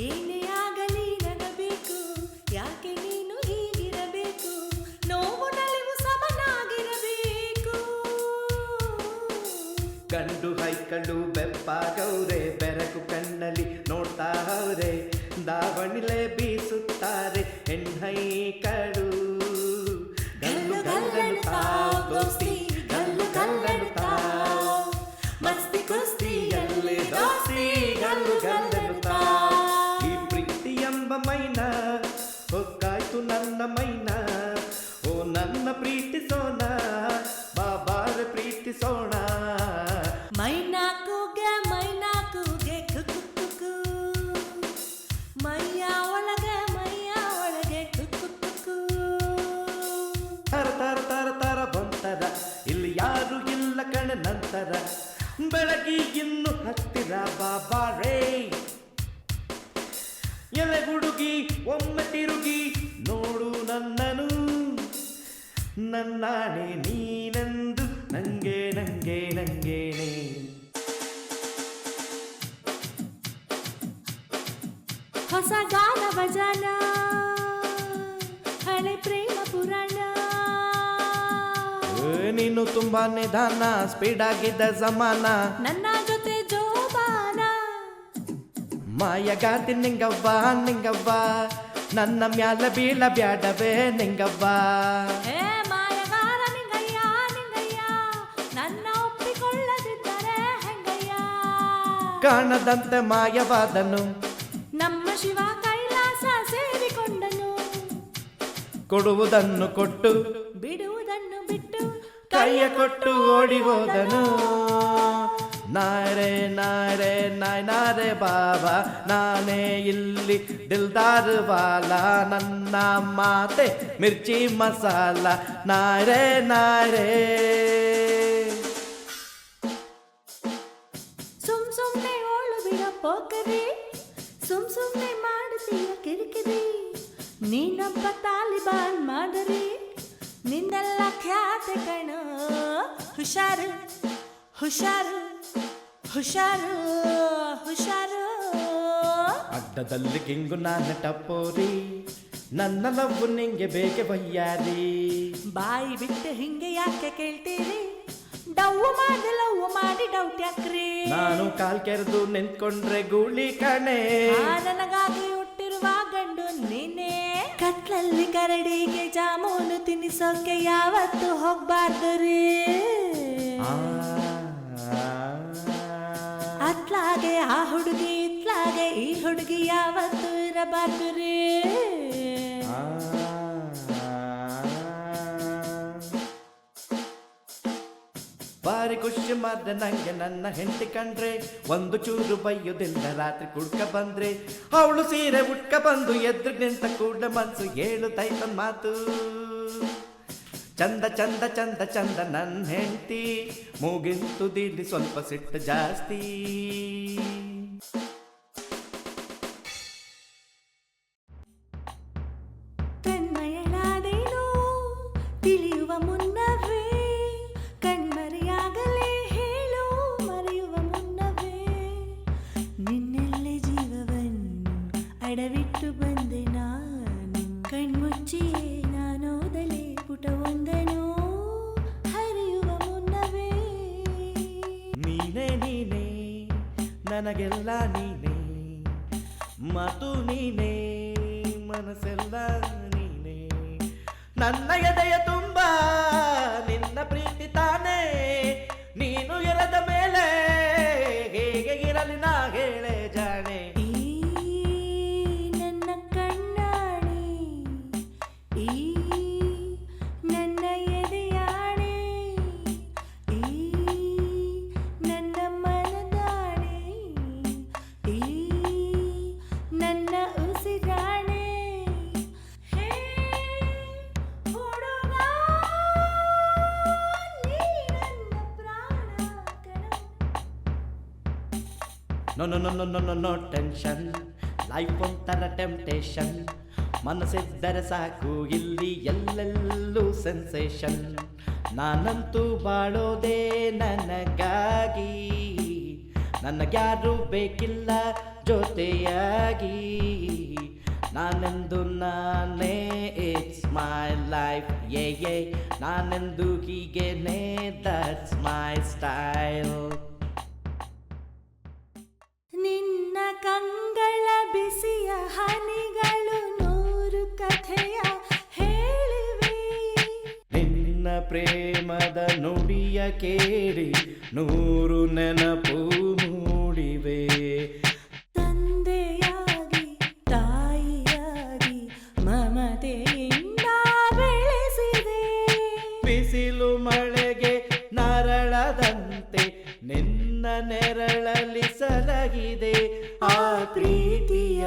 ಏನೇ ಆಗಲಿ ನಗಬೇಕು, ಯಾಕೆ ನೀನು ಹೀಗಿರಬೇಕು, ನೋವು ನಲಿವು ಸಮನಾಗಿರಬೇಕು. ಗಂಡು ಹೈಕಳು ಬೆಪ್ಪಾಗವ್ರೆ, ಬೆರಕು ಕಣ್ಣಲ್ಲಿ ನೋಡ್ತಾ ಅವ್ರೆ, ದಾವಣಿಲೆ ಬೀಸುತ್ತಾರೆ ಹೆಣ್ಣೈಕಳು. ಗಲ್ಲು ಗಲ್ಲನು ತಾವ್ ದೋಸ್ತಿ, ಗಲ್ಲು ಗಲ್ಲನು ತಾವ್, ಮಸ್ತಿ ಕುಸ್ತಿಯಲ್ಲಿ ದೋಸ್ತಿ, ಗಲ್ಲು ಗಲ್ಲನು ತಾವ್. ಈ ಪ್ರೀತಿ ಎಂಬ ಮೈನ ಹೊಕ್ಕಾಯ್ತು ನನ್ನ ಮೈನ, ಓ ನನ್ನ ಪ್ರೀತಿಸೋಣ, ಬಾಬಾರ ಪ್ರೀತಿಸೋಣ. ಮೈನಾಕುಗೆ ಕುಕ್ಕು ಕುಕ್ಕು, ಮೈಯ ಒಳಗೆ ಕುಕ್ಕು ಕುಕ್ಕು. ತರ ತರ ತರ ತರ ಬಂತರ, ಇಲ್ಲಿ ಯಾರು ಇಲ್ಲ ಕಣ ನಂತರ, ಬೆಳಗಿ ಇನ್ನು ಹತ್ತಿರ ಬಾಬಾರೇ. ಎಲೆ ಹುಡುಗಿ ಒಮ್ಮೆ ತಿರುಗಿ ನೋಡು ನನ್ನನು, ನನ್ನಾಣೆ ನೀನೆಂದು ನಂಗೆ ನಂಗೆ ನಂಗೇನೆ. ಹೊಸ ಗಾನ ಭಜನ, ಹಳೆ ಪ್ರೇಮ ಪುರಾಣ. ನೀನು ತುಂಬಾ ನಿಧಾನ, ಸ್ಪೀಡ್ ಆಗಿದ್ದ ಜಮಾನ, ನನ್ನ ಜೊತೆ ಜೋಪಾನ. ಮಾಯಗಾತಿ ನಿಂಗವ್ವ ನಿಂಗವ್ವ, ನನ್ನ ಮ್ಯಾಲ ಬೀಳ ಬ್ಯಾಡವೇ ನಿಂಗವ್ವ. ಹೇ ಮಾಯಗಾರ ನಿಂಗಯ್ಯ ನಿಂಗಯ್ಯ, ನನ್ನ ಒಪ್ಪಿಕೊಳ್ಳದಿದ್ದರೆ ಹೆಂಗಯ್ಯ. ಕಾಣದಂತೆ ಮಾಯವಾದನು, ನಮ್ಮ ಶಿವ ಕೈಲಾಸ ಸೇರಿಕೊಂಡನು. ಕೊಡುವುದನ್ನು ಕೊಟ್ಟು ಬಿಡುವುದನ್ನು ಬಿಟ್ಟು ಕೈಯ ಕೊಟ್ಟು ಓಡಿ ಹೋದನು. ನಾರೆ ನಾರೆ ನಾರೆ ಬಾಬಾ, ನಾನೇ ಇಲ್ಲಿ ದಿಲ್ದಾರ್ ವಾಲ, ನನ್ನ ಮಾತೆ ಮಿರ್ಚಿ ಮಸಾಲ. ನಾರೆ ನಾರೆ ಸುಮ್ ಸುಮ್ನೆ ಓಳು ಬಿಡ ಪೋಕರಿ, ಸುಮ್ ಸುಮ್ನೆ ಮಾಡುತ್ತೀಯ ಕಿರಿಕಿರಿ. ನೀನೊಬ್ಬ ತಾಲಿಬಾನ್ ಮಾದರಿ, ನಿನ್ನೆಲ್ಲ ಖ್ಯಾತೆ ಕಣೋ. ಹುಷಾರು ಹುಷಾರು ಹುಷಾರು ಹುಷಾರು. ಅಡ್ಡದಲ್ಲಿ ಕಿಂಗು ನಾನು ಟಪ್ಪೋರಿ, ನನ್ನ ಲವ್ವು ನಿಂಗೆ ಬೇಕೆ ಬಯ್ಯಾರಿ. ಬಾಯಿ ಬಿಟ್ಟು ಹಿಂಗೆ ಯಾಕೆ ಕೇಳ್ತೀರಿ, ಡವ್ವು ಮಾಡಿ ಡೌಟ್ ಯಾಕ್ರಿ. ನಾನು ಕಾಲ್ ಕೆರೆದು ನಿಂತ್ಕೊಂಡ್ರೆ ಗೂಳಿ ಕಣೆ, ನನಗಾಗಿ ಹುಟ್ಟಿರುವ ಗಂಡು ನೀನೇ. ಕತ್ಲಲ್ಲಿ ಕರಡಿಗೆ ಜಾಮೂನು ತಿನ್ನಿಸೋಕೆ ಯಾವತ್ತು ಹೋಗ್ಬಾರ್ದು ರೀ. ಅತ್ಲಾಗೆ ಆ ಹುಡುಗಿ, ಇತ್ಲಾಗೆ ಈ ಹುಡುಗಿ ಯಾವತ್ತು ಇರಬಾರ್ದು ರೀ. ಬಾರಿ ಖುಷಿ ಮಾತ್ರ ನಂಗೆ ನನ್ನ ಹೆಂಡತಿ ಕಂಡ್ರೆ, ಒಂದು ಚೂರು ಬೈಯೋದಿಲ್ಲ ರಾತ್ರಿ ಕುಡ್ಕ ಬಂದ್ರೆ. ಅವಳು ಸೀರೆ ಉಟ್ಕ ಬಂದು ಎದ್ರು ನಿಂತ ಕೂಡ ಮನ್ಸು ಹೇಳುತ್ತೈತ ಮಾತು. ಚಂದ ಚಂದ ಚಂದ ಚಂದ ನನ್ನ ಹೆಂಡತಿ, ಮೂಗಿಂತು ದಿಲ್ಲಿ ಸ್ವಲ್ಪ ಸಿಟ್ಟು ಜಾಸ್ತಿ. ತನ್ಮಯಳಾದೇನೋ ತಿಳಿಯುವ ಮುನ್ನವೇ, ಕಣ್ಮರೆಯಾಗಲೇ ಹೇಳು ಮರೆಯುವ ಮುನ್ನವೇ. ನಿನ್ನೆಲ್ಲೇ ಜೀವವನ್ನು ಅಡವಿಟ್ಟು ಬಂದೆ ನಾನು, ಕಣ್ಮುಚ್ಚಿಯೇ ನಾನೋದಲೇ ಪುಟವೊಂದನು ಹರಿಯುವ ಮುನ್ನವೇ. ನೀನೇ ನೀನೇ ನನಗೆಲ್ಲ ನೀನೇ, ಮಾತು ನೀನೇ ಮನಸ್ಸೆಲ್ಲ ನೀನೇ. ನನ್ನ ಎದೆಯ ತುಂಬ ನಿನ್ನ ಪ್ರೀತಿ ತಾನೇ, ನೀನು ಇರದ ಮೇಲೆ ಹೇಗೆ ಇರಲಿ ನಾ ಹೇಳೆ ಜಾಣೆ. ಈ ನನ್ನ ಕಣ್ಣಾಣೆ, ಈ ನನ್ನ ಎದೆಯಾಣೆ, ಈ ನನ್ನ ಮನದಾಣೆ, ಈ ನನ್ನ ಉಸಿರಾಣೆ. ಹೇ ಹುಡುಗ, ನೀ ನನ್ನ ಪ್ರಾಣ ಕಣ. No no no no no no no tension, life ಒಂಥರ ಟೆಂಪ್ಟೇಷನ್. ಮನಸ್ಸಿದ್ದರೆ ಸಾಕು ಇಲ್ಲಿ ಎಲ್ಲೆಲ್ಲೂ ಸೆನ್ಸೇಷನ್. ನಾನಂತೂ ಬಾಳೋದೇ ನನಗಾಗಿ, ನನಗ್ಯಾರು ಬೇಕಿಲ್ಲ ಜೊತೆಯಾಗಿ, ನಾನೆಂದು ನಾನೇ, ಇಟ್ಸ್ ಮೈ ಲೈಫ್, ಯೇ ನಾನೆಂದು ಹೀಗೇನೆ, ದಟ್ಸ್ ಮೈ ಸ್ಟೈಲ್. ನಿನ್ನ ಕಂಗಳ ಬಿಸಿಯ ಹನಿಗಳು 100 ಕಥೆಯ ಹೇಳಿವೆ, ನಿನ್ನ ಪ್ರೇಮದ ನುಡಿಯ ಕೇಳಿ 100 ನೆನಪು ಮೂಡಿವೆ. ತಂದೆಯಾಗಿ ತಾಯಿಯಾಗಿ ಮಮತೆಯಿಂದ ಬೆಳೆಸಿದೆ, ಬಿಸಿಲು ಮಳೆಗೆ ನರಳದಂತೆ ನಿನ್ನ ನೆರಳಲ್ಲಿ ಸಲಗಿದೆ. ಆ ಪ್ರೀತಿಯ